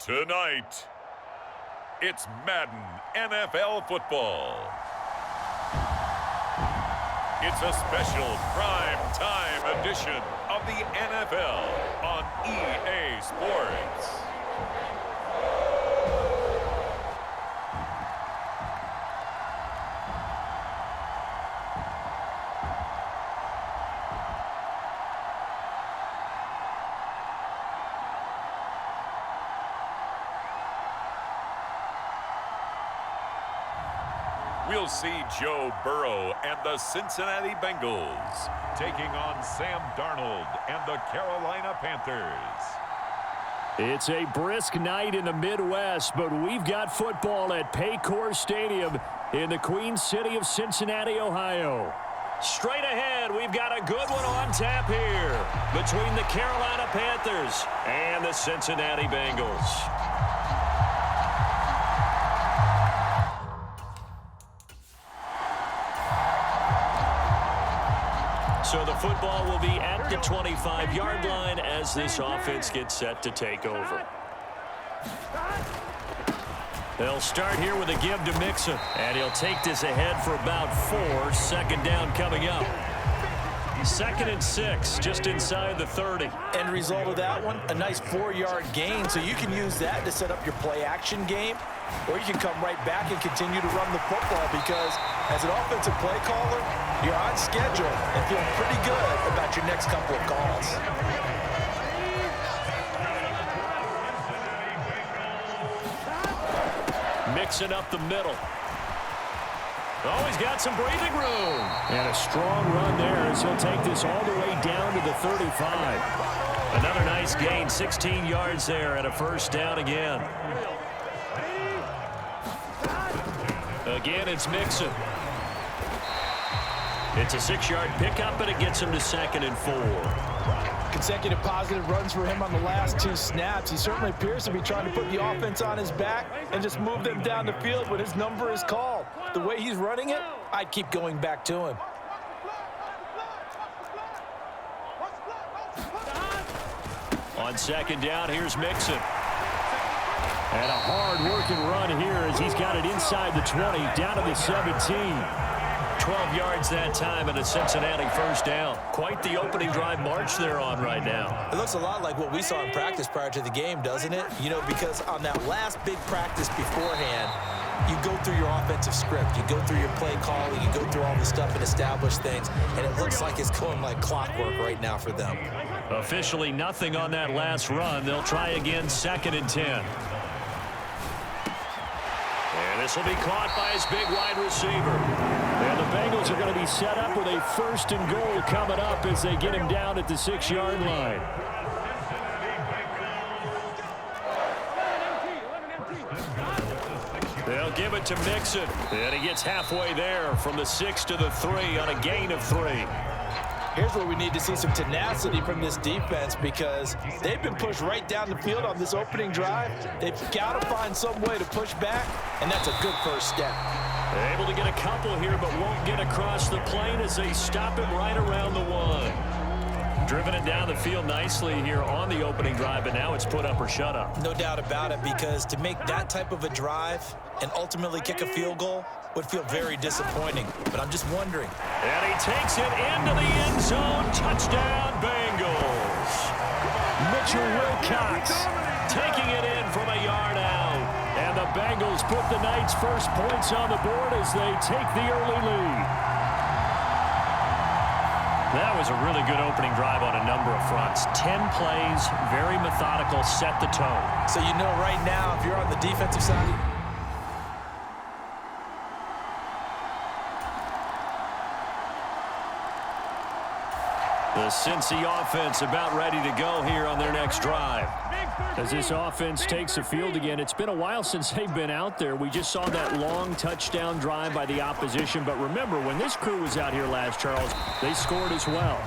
Tonight, it's Madden NFL football. It's a special prime time edition of the NFL on EA Sports. We'll see Joe Burrow and the Cincinnati Bengals taking on Sam Darnold and the Carolina Panthers. It's a brisk night in the Midwest, but we've got football at Paycor Stadium in the Queen City of Cincinnati, Ohio. Straight ahead, we've got a good one on tap here between the Carolina Panthers and the Cincinnati Bengals. So the football will be at the 25-yard line as this offense gets set to take over. They'll start here with a give to Mixon, and he'll take this ahead for about 4. Second down coming up. 2nd and 6, just inside the 30. End result of that one, a nice 4-yard gain, so you can use that to set up your play-action game, or you can come right back and continue to run the football because as an offensive play caller, you're on schedule and feeling pretty good about your next couple of calls. Mixing up the middle. Oh, he's got some breathing room. And a strong run there as he'll take this all the way down to the 35. Another nice gain, 16 yards there and a first down again. Again, it's Mixon. It's a 6-yard pickup, and it gets him to 2nd and 4. Consecutive positive runs for him on the last 2 snaps. He certainly appears to be trying to put the offense on his back and just move them down the field when his number is called. The way he's running it, I'd keep going back to him. On 2nd down, here's Mixon. And a hard-working run here as he's got it inside the 20, down to the 17. 12 yards that time and a Cincinnati first down. Quite the opening drive march they're on right now. It looks a lot like what we saw in practice prior to the game, doesn't it? You know, because on that last big practice beforehand, you go through your offensive script. You go through your play calling. You go through all the stuff and establish things. And it looks like it's going like clockwork right now for them. Officially nothing on that last run. They'll try again 2nd and 10. And this will be caught by his big wide receiver. And the Bengals are going to be set up with a 1st and goal coming up as they get him down at the 6-yard line. They'll give it to Mixon. And he gets halfway there from the 6 to the 3 on a gain of 3. Here's where we need to see some tenacity from this defense because they've been pushed right down the field on this opening drive. They've got to find some way to push back, and that's a good first step. They're able to get a couple here, but won't get across the plane as they stop him right around the 1. Driven it down the field nicely here on the opening drive, but now it's put up or shut up. No doubt about it, because to make that type of a drive and ultimately kick a field goal would feel very disappointing. But I'm just wondering. And he takes it into the end zone. Touchdown, Bengals. Mitchell Wilcox taking it in from a yard out. And the Bengals put the night's first points on the board as they take the early lead. That was a really good opening drive on a number of fronts. 10 plays, very methodical, set the tone. So you know right now, if you're on the defensive side, the Cincy offense about ready to go here on their next drive. As this offense takes the field again, it's been a while since they've been out there. We just saw that long touchdown drive by the opposition. But remember, when this crew was out here last, Charles, they scored as well.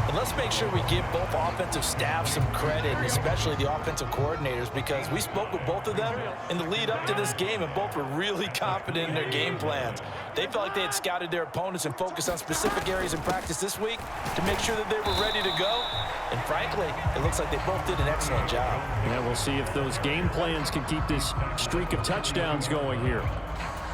And let's make sure we give both offensive staff some credit, and especially the offensive coordinators, because we spoke with both of them in the lead up to this game, and both were really confident in their game plans. They felt like they had scouted their opponents and focused on specific areas in practice this week to make sure that they were ready to go. And frankly, it looks like they both did an excellent job. Yeah, we'll see if those game plans can keep this streak of touchdowns going here.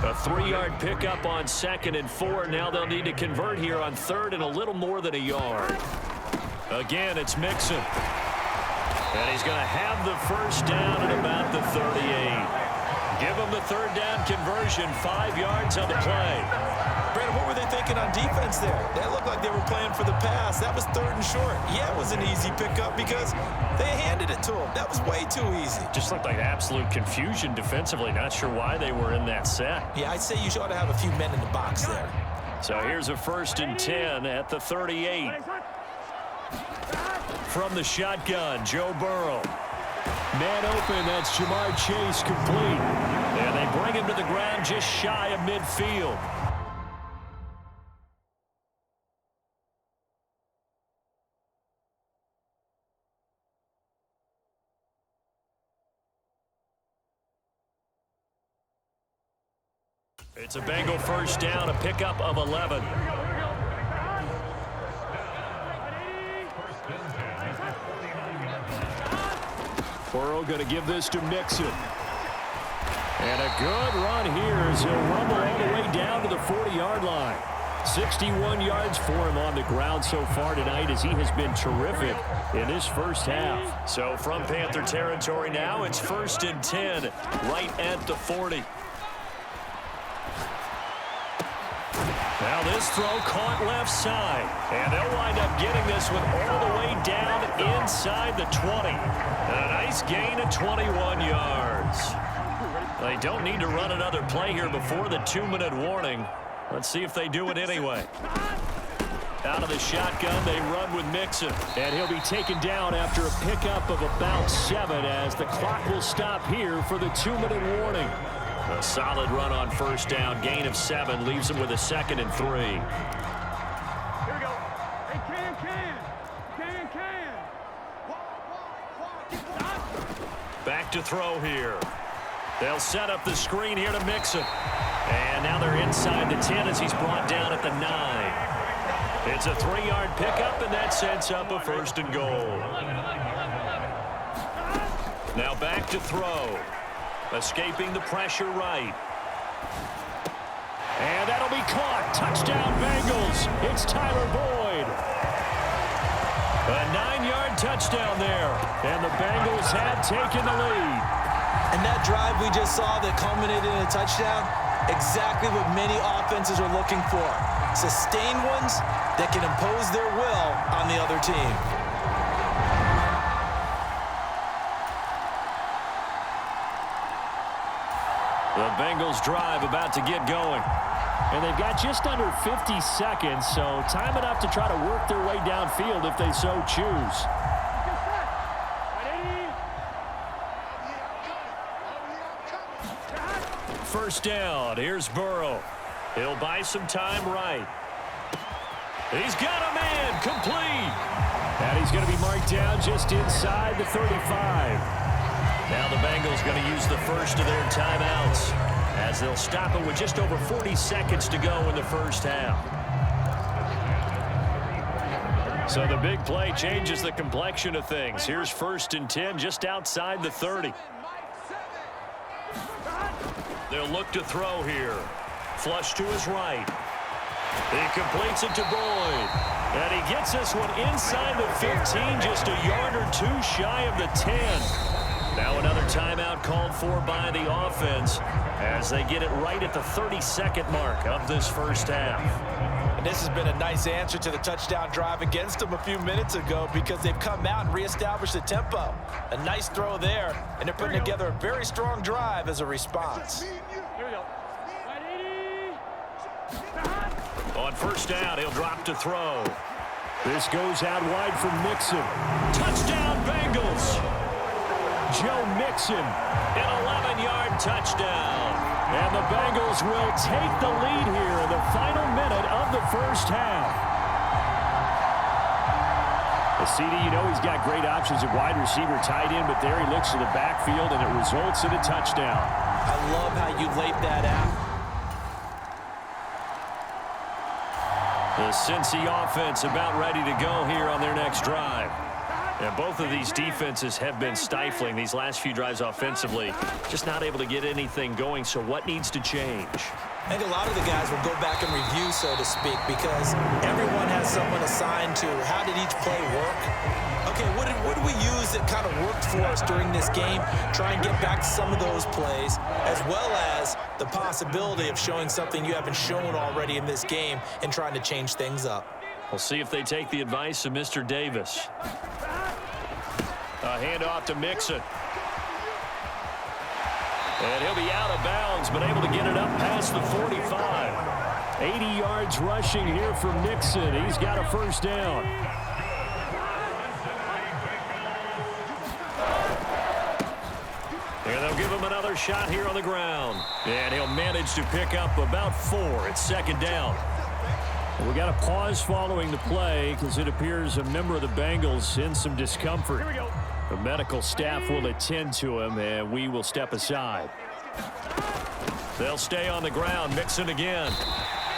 A 3-yard pickup on 2nd and 4. Now they'll need to convert here on 3rd and a little more than a yard. Again, it's Mixon. And he's going to have the first down at about the 38. Give him the 3rd down conversion, 5 yards on the play. Brandon, what were they thinking on defense there? They looked like they were playing for the pass. That was 3rd and short. Yeah, it was an easy pickup because they handed it to him. That was way too easy. Just looked like absolute confusion defensively. Not sure why they were in that set. Yeah, I'd say you ought to have a few men in the box there. So here's a 1st and 10 at the 38. From the shotgun, Joe Burrow. Man open, that's Jamar Chase complete. And they bring him to the ground just shy of midfield. It's a Bengal first down, a pickup of 11. Burrow going to give this to Mixon. And a good run here as he'll rumble all the way down to the 40-yard line. 61 yards for him on the ground so far tonight as he has been terrific in this first half. So from Panther territory now, it's 1st and 10 right at the 40. Now this throw caught left side. And they'll wind up getting this one all the way down inside the 20. And a nice gain of 21 yards. They don't need to run another play here before the 2-minute warning. Let's see if they do it anyway. Out of the shotgun, they run with Mixon. And he'll be taken down after a pickup of about 7 as the clock will stop here for the 2-minute warning. A solid run on first down. Gain of 7 leaves him with a 2nd and 3. Here we go. Hey, can. Back to throw here. They'll set up the screen here to Mixon. And now they're inside the 10 as he's brought down at the 9. It's a 3-yard pickup, and that sets up a 1st and goal. Now back to throw. Escaping the pressure right. And that'll be caught. Touchdown Bengals. It's Tyler Boyd. A 9-yard touchdown there. And the Bengals have taken the lead. And that drive we just saw that culminated in a touchdown, exactly what many offenses are looking for. Sustained ones that can impose their will on the other team. The Bengals drive about to get going. And they've got just under 50 seconds, so time enough to try to work their way downfield if they so choose. First down, here's Burrow. He'll buy some time right. He's got a man, complete. And he's going to be marked down just inside the 35. Now the Bengals going to use the first of their timeouts as they'll stop it with just over 40 seconds to go in the first half. So the big play changes the complexion of things. Here's 1st and 10 just outside the 30. They'll look to throw here. Flush to his right. He completes it to Boyd. And he gets this one inside the 15, just a yard or 2 shy of the 10. Now another timeout called for by the offense as they get it right at the 32nd mark of this first half. And this has been a nice answer to the touchdown drive against them a few minutes ago because they've come out and reestablished the tempo. A nice throw there, and they're putting together a very strong drive as a response. Here we go. On first down, he'll drop to throw. This goes out wide for Mixon. Touchdown, Bengals! Mixon. An 11-yard touchdown. And the Bengals will take the lead here in the final minute of the first half. CD, you know he's got great options at wide receiver, tight end, but there he looks to the backfield, and it results in a touchdown. I love how you laid that out. The Cincy offense about ready to go here on their next drive. And both of these defenses have been stifling these last few drives offensively. Just not able to get anything going, so what needs to change? I think a lot of the guys will go back and review, so to speak, because everyone has someone assigned to how did each play work. Okay, what did we use that kind of worked for us during this game? Try and get back to some of those plays, as well as the possibility of showing something you haven't shown already in this game and trying to change things up. We'll see if they take the advice of Mr. Davis. A handoff to Mixon. And he'll be out of bounds, but able to get it up past the 45. 80 yards rushing here from Mixon. He's got a first down. And they'll give him another shot here on the ground. And he'll manage to pick up about 4. It's second down. We got a pause following the play because it appears a member of the Bengals in some discomfort. Here we go. The medical staff will attend to him, and we will step aside. They'll stay on the ground. Mixon again.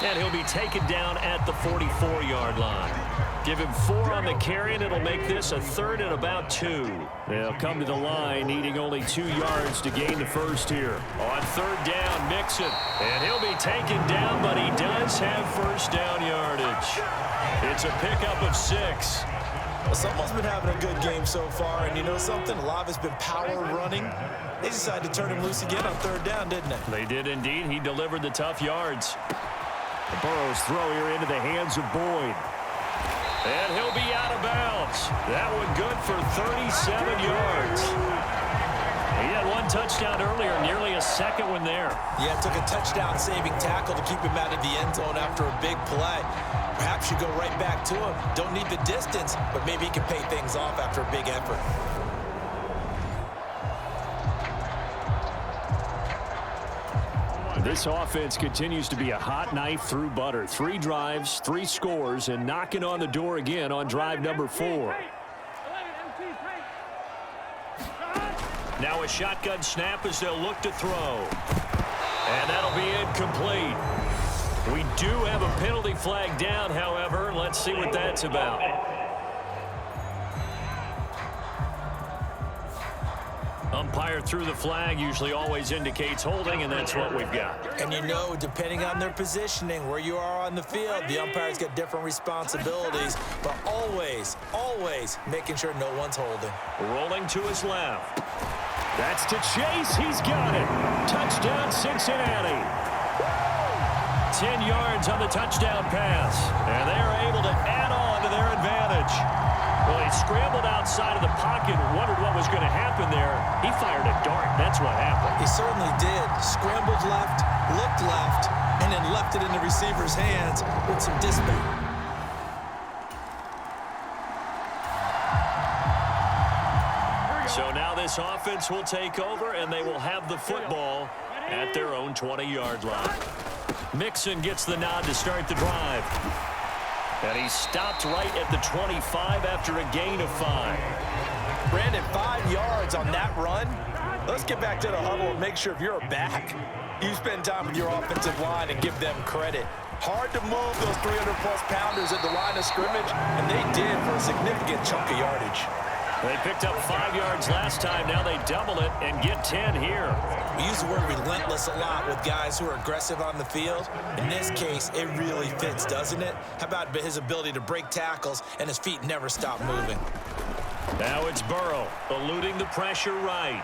And he'll be taken down at the 44-yard line. Give him 4 on the carry, and it'll make this a third and about 2. They'll come to the line, needing only 2 yards to gain the first here. On third down, Mixon. And he'll be taken down, but he does have first down yardage. It's a pickup of 6. Well, someone's been having a good game so far, and you know something? A lot of it's been power running. They decided to turn him loose again on third down, didn't they? They did indeed. He delivered the tough yards. The Burrow's throw here into the hands of Boyd. And he'll be out of bounds. That one good for 37 yards. He had 1 touchdown earlier, nearly a second one there. Yeah, it took a touchdown-saving tackle to keep him out of the end zone after a big play. Perhaps you go right back to him. Don't need the distance, but maybe he can pay things off after a big effort. This offense continues to be a hot knife through butter. 3 drives, 3 scores, and knocking on the door again on drive number 4. Now a shotgun snap as they'll look to throw. And that'll be incomplete. We do have a penalty flag down, however. Let's see what that's about. Umpire threw the flag, usually always indicates holding, and that's what we've got. And you know, depending on their positioning, where you are on the field, the umpires get different responsibilities, but always, always making sure no one's holding. Rolling to his left. That's to Chase. He's got it. Touchdown, Cincinnati. 10 yards on the touchdown pass. And they are able to add on to their advantage. Well, he scrambled outside of the pocket and wondered what was going to happen there. He fired a dart. That's what happened. He certainly did. Scrambled left, looked left, and then left it in the receiver's hands with some dispatch. So now this offense will take over, and they will have the football at their own 20-yard line. Mixon gets the nod to start the drive. And he stopped right at the 25 after a gain of 5. Brandon, 5 yards on that run. Let's get back to the huddle and make sure if you're a back, you spend time with your offensive line and give them credit. Hard to move those 300-plus pounders at the line of scrimmage, and they did for a significant chunk of yardage. They picked up 5 yards last time. Now they double it and get 10 here. We use the word relentless a lot with guys who are aggressive on the field. In this case, it really fits, doesn't it? How about his ability to break tackles and his feet never stop moving? Now it's Burrow eluding the pressure right.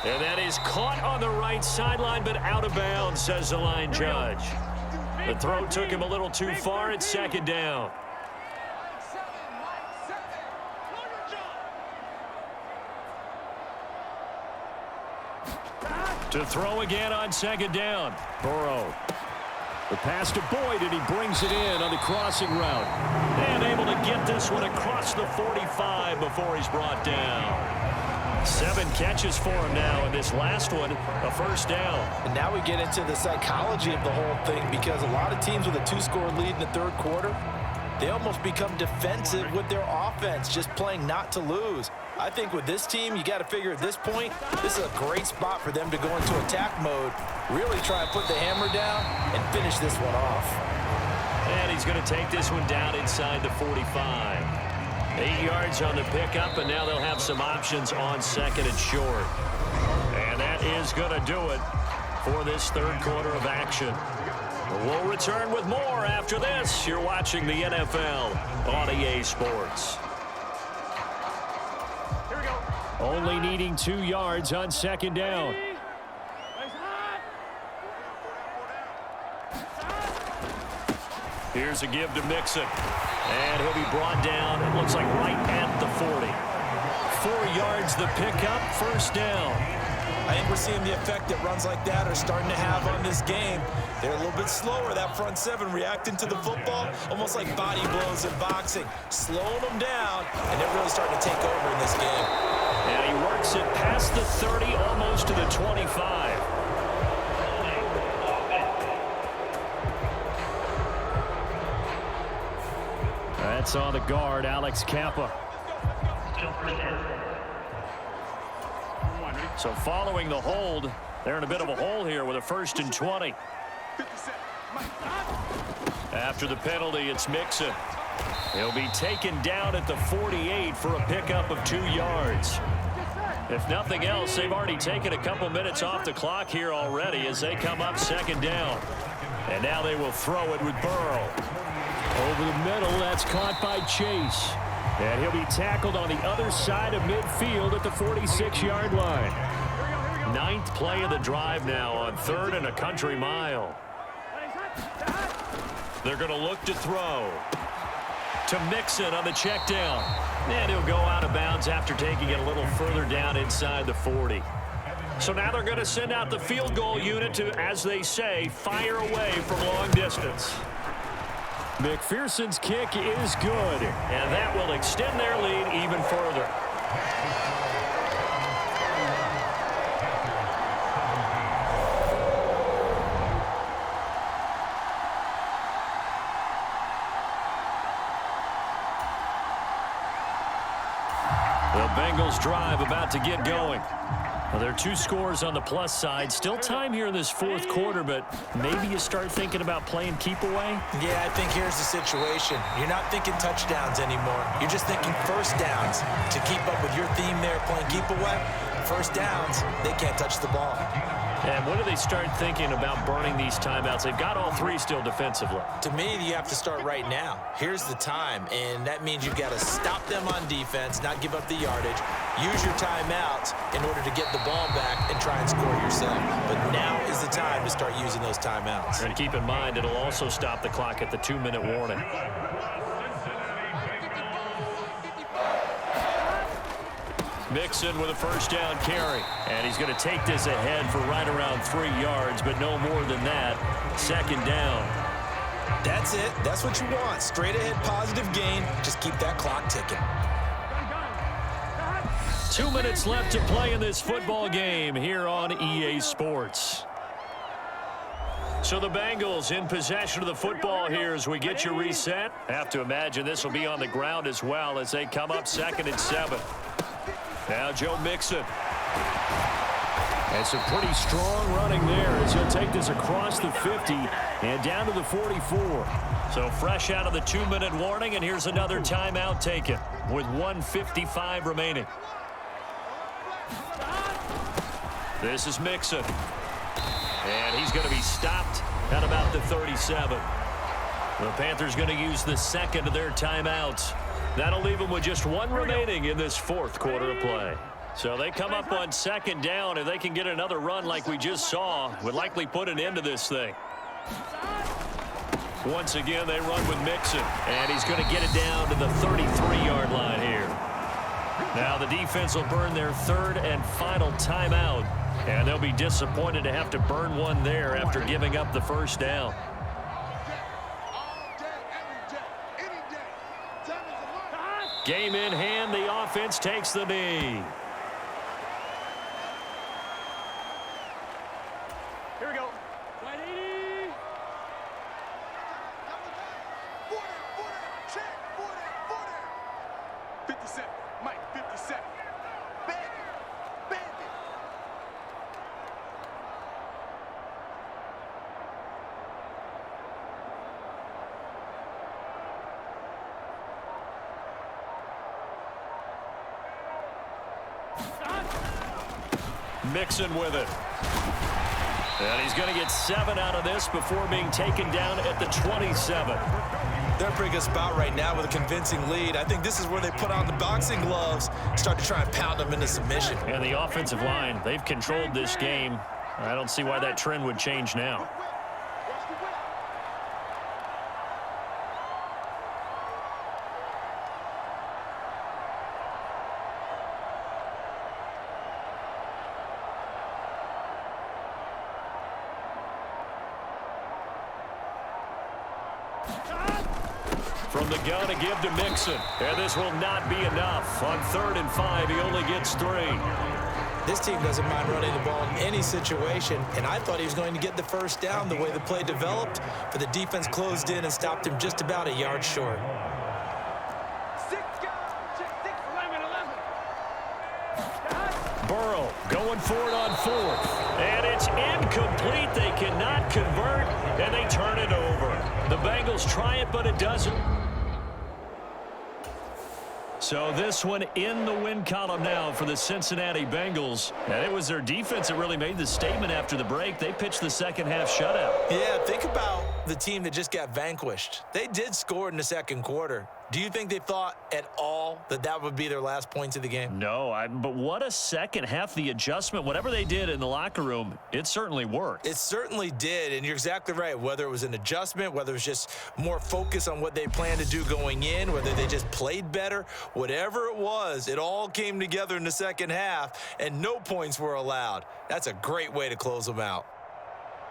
And that is caught on the right sideline, but out of bounds, says the line judge. The throw took him a little too far. It's second down. To throw again on second down. Burrow. The pass to Boyd, and he brings it in on the crossing route. And able to get this one across the 45 before he's brought down. 7 catches for him now, and this last one, a first down. And now we get into the psychology of the whole thing, because a lot of teams with a 2-score lead in the third quarter, they almost become defensive with their offense, just playing not to lose. I think with this team, you got to figure at this point, this is a great spot for them to go into attack mode, really try and put the hammer down and finish this one off. And he's going to take this one down inside the 45. 8 yards on the pickup, and now they'll have some options on second and short. And that is going to do it for this third quarter of action. We'll return with more after this. You're watching the NFL on EA Sports. Here we go. Only needing 2 yards on second down. Here's a give to Mixon. And he'll be brought down, it looks like right at the 40. 4 yards the pickup, first down. I think we're seeing the effect that runs like that are starting to have on this game. They're a little bit slower, that front seven, reacting to the football, almost like body blows in boxing, slowing them down, and they're really starting to take over in this game. And he works it past the 30, almost to the 25. That's on the guard, Alex Kappa. So following the hold, they're in a bit of a hole here with a 1st and 20. After the penalty, it's Mixon. He'll be taken down at the 48 for a pickup of 2 yards. If nothing else, they've already taken a couple minutes off the clock here already as they come up second down. And now they will throw it with Burrow. Over the middle, that's caught by Chase. And he'll be tackled on the other side of midfield at the 46-yard line. 9th play of the drive now on 3rd and a country mile. They're going to look to throw to Mixon on the check down. And he'll go out of bounds after taking it a little further down inside the 40. So now they're going to send out the field goal unit to, as they say, fire away from long distance. McPherson's kick is good, and that will extend their lead even further. The Bengals drive about to get going. Well, there are 2 scores on the plus side. Still time here in this 4th quarter, but maybe you start thinking about playing keep away? Yeah, I think here's the situation. You're not thinking touchdowns anymore. You're just thinking first downs. To keep up with your theme there, playing keep away, first downs, they can't touch the ball. And when do they start thinking about burning these timeouts? They've got all 3 still defensively. To me, you have to start right now. Here's the time, and that means you've got to stop them on defense, not give up the yardage, use your timeouts in order to get the ball back and try and score yourself. But now is the time to start using those timeouts. And keep in mind, it'll also stop the clock at the 2-minute warning. Mixon with a first down carry. And he's going to take this ahead for right around 3 yards, but no more than that. Second down. That's it. That's what you want. Straight ahead positive gain. Just keep that clock ticking. 2 minutes left to play in this football game here on EA Sports. So the Bengals in possession of the football here as we get you reset. Have to imagine this will be on the ground as well as they come up 2nd and 7. Now Joe Mixon. And some pretty strong running there as he'll take this across the 50 and down to the 44. So fresh out of the 2-minute warning, and here's another timeout taken with 1:55 remaining. This is Mixon. And he's going to be stopped at about the 37. The Panthers going to use the 2nd of their timeouts. That'll leave them with just 1 remaining in this 4th quarter of play. So they come up on 2nd down, and they can get another run like we just saw. Would likely put an end to this thing. Once again, they run with Mixon, and he's going to get it down to the 33-yard line here. Now the defense will burn their 3rd and final timeout, and they'll be disappointed to have to burn one there after giving up the first down. Game in hand, the offense takes the knee. Mike, 57. Bandit. Bandit. Mixon with it. And he's going to get 7 out of this before being taken down at the 27. They're bringing us about right now with a convincing lead. I think this is where they put on the boxing gloves, start to try and pound them into submission. And the offensive line, they've controlled this game. I don't see why that trend would change now. From the gun to give to Mixon. And this will not be enough. On 3rd and 5, he only gets 3. This team doesn't mind running the ball in any situation, and I thought he was going to get the first down the way the play developed, but the defense closed in and stopped him just about a yard short. 6 guys. 6, 11, 11. Burrow going for it on 4th. And it's incomplete. They cannot convert, and they turn it over. The Bengals try it, but it doesn't. So this one in the win column now for the Cincinnati Bengals. And it was their defense that really made the statement after the break. They pitched the second half shutout. Yeah, think about the team that just got vanquished. They did score in the second quarter. Do you think they thought at all that that would be their last points of the game? No, but what a second half. The adjustment, whatever they did in the locker room, it certainly worked. It certainly did, and you're exactly right. Whether it was an adjustment, whether it was just more focus on what they planned to do going in, whether they just played better, whatever it was, it all came together in the second half, and no points were allowed. That's a great way to close them out.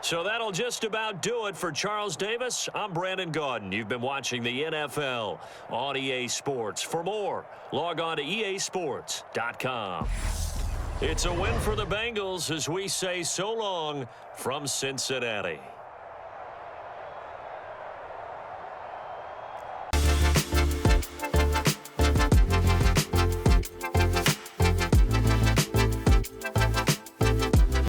So that'll just about do it for Charles Davis. I'm Brandon Gaudin. You've been watching the NFL on EA Sports. For more, log on to easports.com. It's a win for the Bengals as we say so long from Cincinnati.